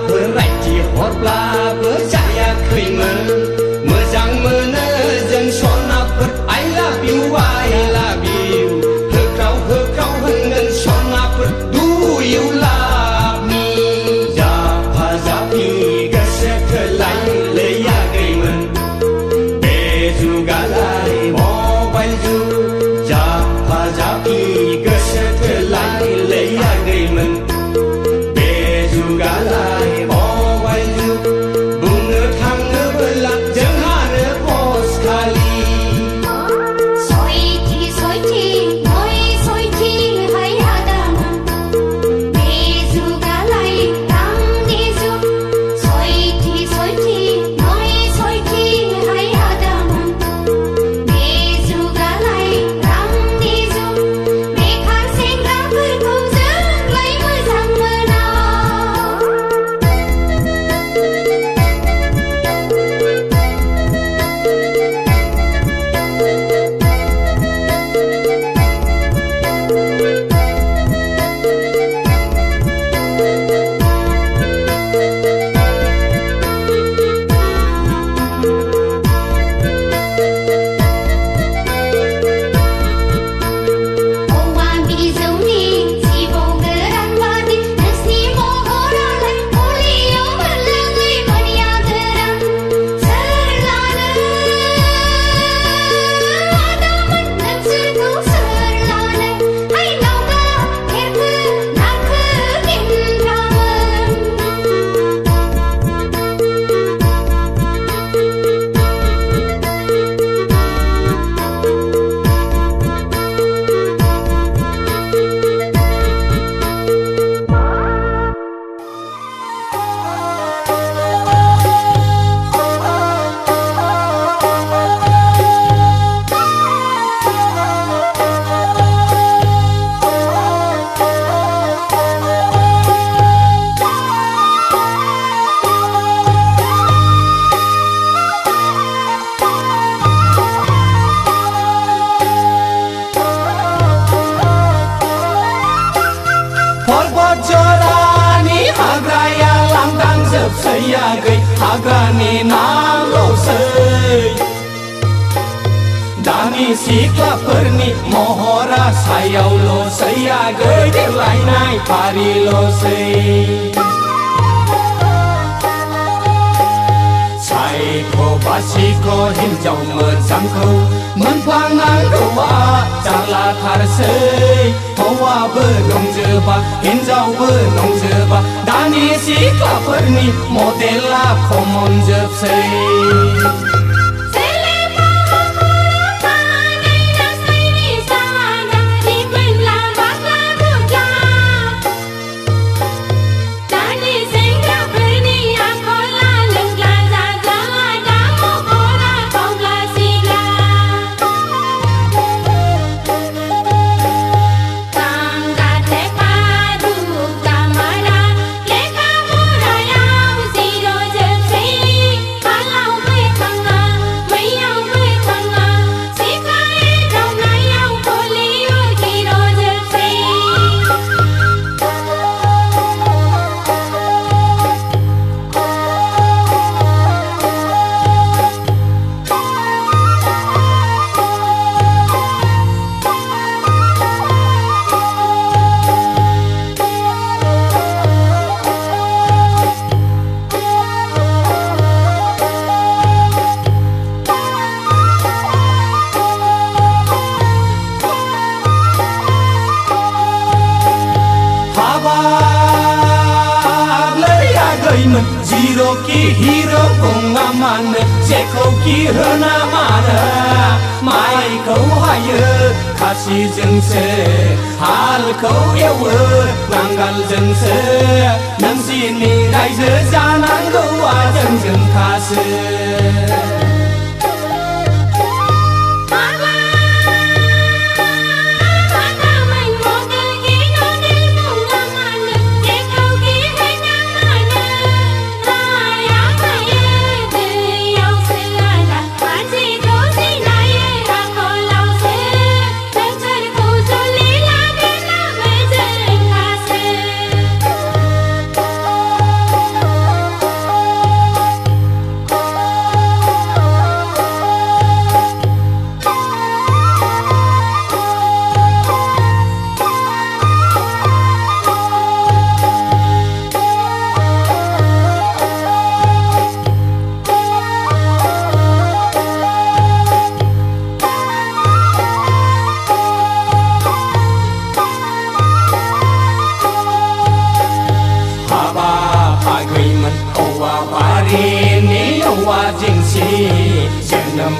berai di hotla percaya krimer mezang menezeng sona per I love you hekau hengen sona per do you love me japa japi gesekelai leya gaimen beju galai mobile ju japa japi gesekelai leya gaimen beju galai mobile ju bunga tangga belak jengana pos kali Hagrani nalosei Dani sikla perni mohora sayau losei agai lainai pari losei Saiko basiko hinjau menzangkau Menpangan doa jala tarsei Hawa benong jebak hinjau benong jebak Dani sikla perni modela komon jebsei Zero ki hero bunga mana Jeko ki hana mana Mai kau haya kasih jengse Hal kau ewe nanggal jengse Nang sini raja janan kau ajeng jeng kasih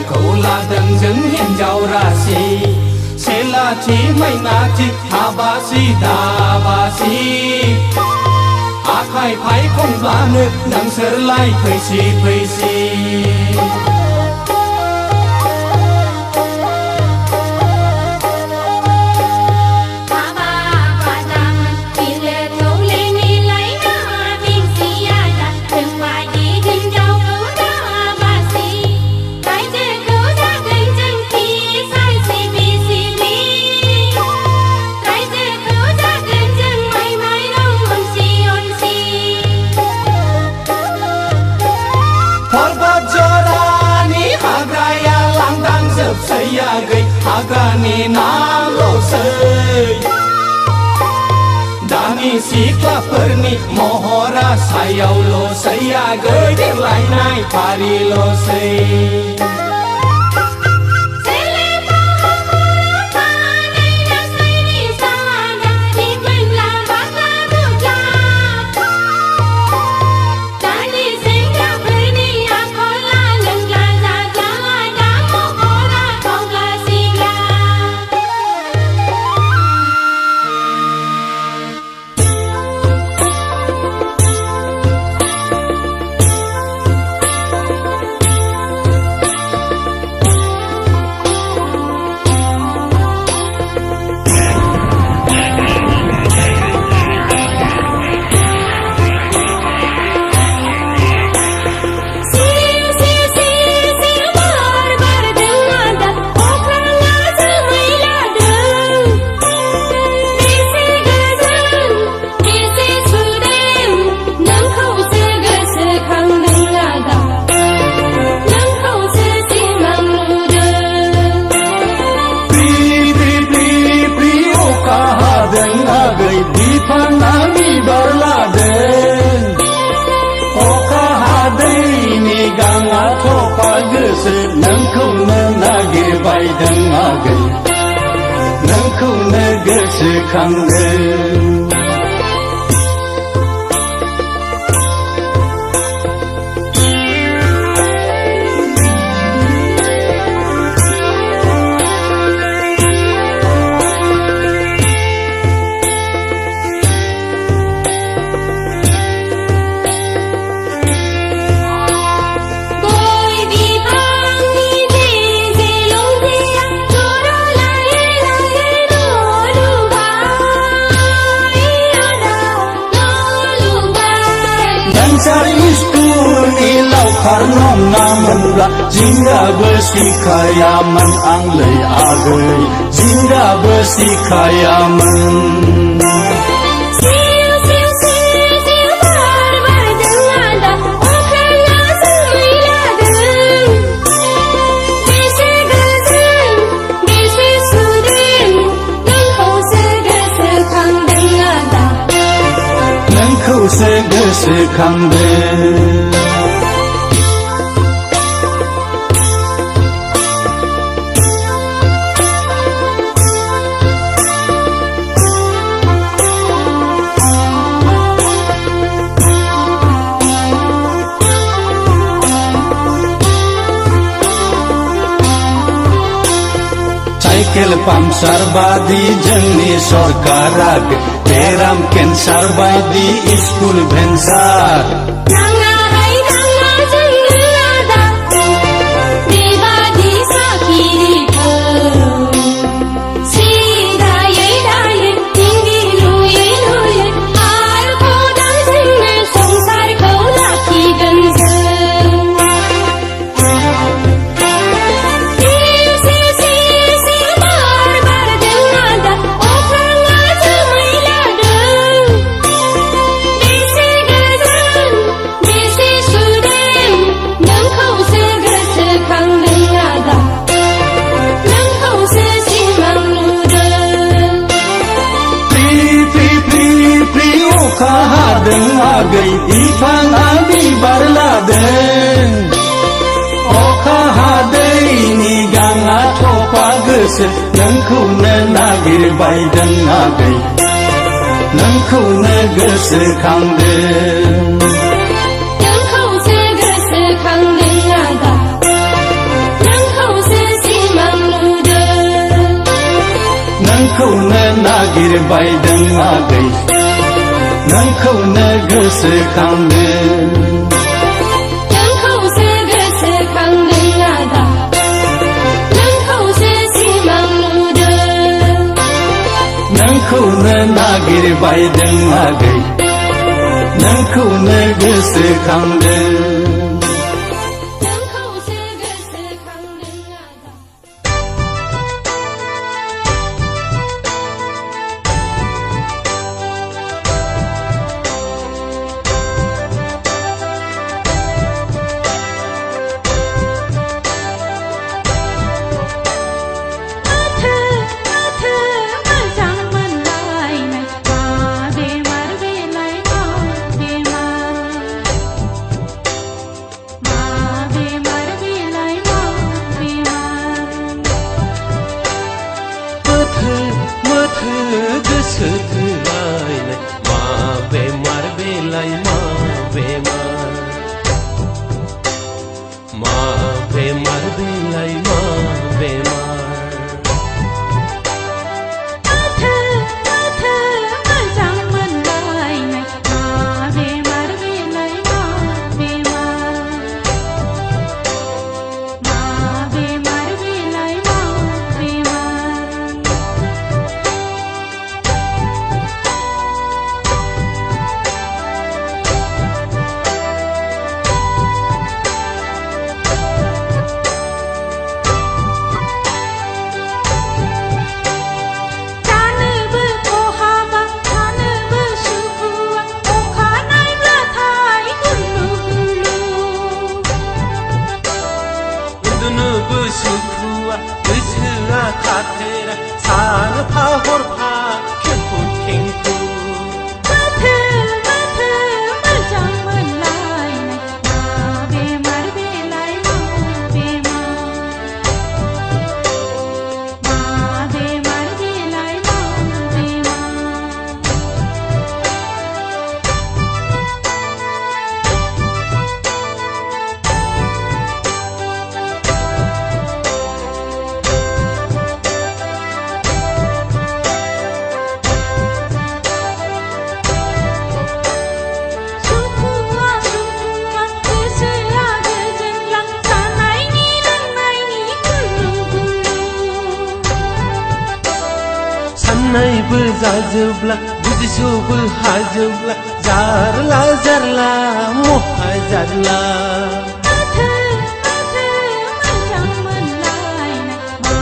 खौ लादों जों हिन्जाव रासि सेलाथि मैनाथि हाबासि दाबासि आखाइ फायखनब्लानो नोंसोरलाय फैसि फैसि जोबसैयागै हाग्रानि नामल'सै दानि सिख्लाफोरनि महरा सायावल'सैयागै देलायनाय फारिल'सै नोंखौनो नागिरबायदों आगै नोंखौनो गोसोखांदों Iskuनि लावखार नङामोनब्ला जिंगाबो सिखायामोन आंलै आगै जिंगाबो सिखायामोन नोंखौसो गोसोखांदों साइकेल पाम्पसार बादि जोंनि सरकारा बेराम केन्सार बायदि स्कुल भेन्सार आगै बिफाङा बिबार लादों अखा हादैनि गाङा थफा गोसो नोंखौनो नागिरबायदों आगै नोंखौनो गोसोखांदों नागिरबायदों आगै नोंखौनो गोसोखांदों नोंखौसो गोसोखांदों आदा नोंखौसो सिमां नुदों नोंखौनो नागिरबायदों आगै नोंखौनो गोसोखांदों गोसो थोलायनाय मा बेमार बेलाय मा बेमार बेलाय मा बेमार मोजां मोनलायनाय मा बेमार बेलाय मा बेमार बेलाय मा बेमार सुखुआ गोसोआ खाथेरा सानफा हरफा खेंखु खेंखु मोजां मोनलायनाय मा बेमार बेलाय मा बेमार बेलाय मा साननायबो जाजोबला बुजिस'बो हाजोबला जारला जारला महा जारला मोजां मोनलायनाय मा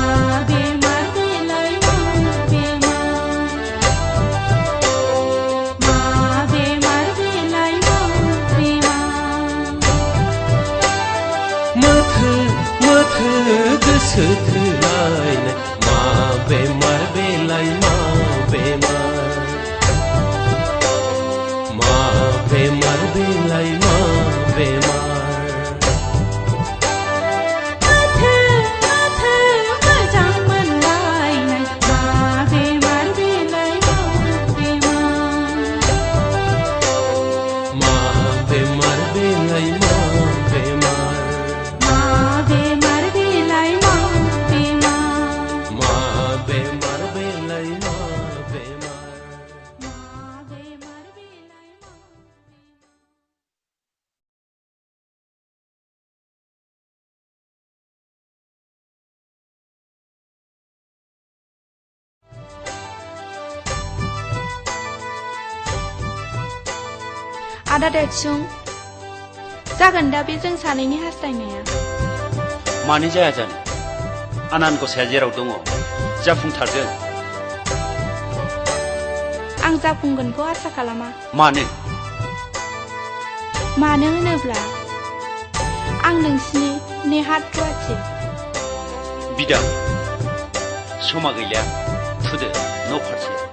बेमार बेलाय मा बेमार बेलाय मा मोथो गोसो थोलायनाय मा बेमार बेलाय मा बेमार बेलाय मा बेमार मोजां मोनलायनाय मा बेमार बेलाय मा बेमार बेलाय मा बेमार बेमार बेलाय मा बेमार बेलाय मा आदा देरसुं जागोन दा बे जों सानैनि हास्थायनाया मानो जाया जानो आनान गसाया जेराव दङ जाफुंथारगोन आं जाफुंगोनखौ आसा खालामा मानो होनोब्ला आं नोंसिनि नेहात रुवाथि बिदा समा गैलिया फुदो न' फारसे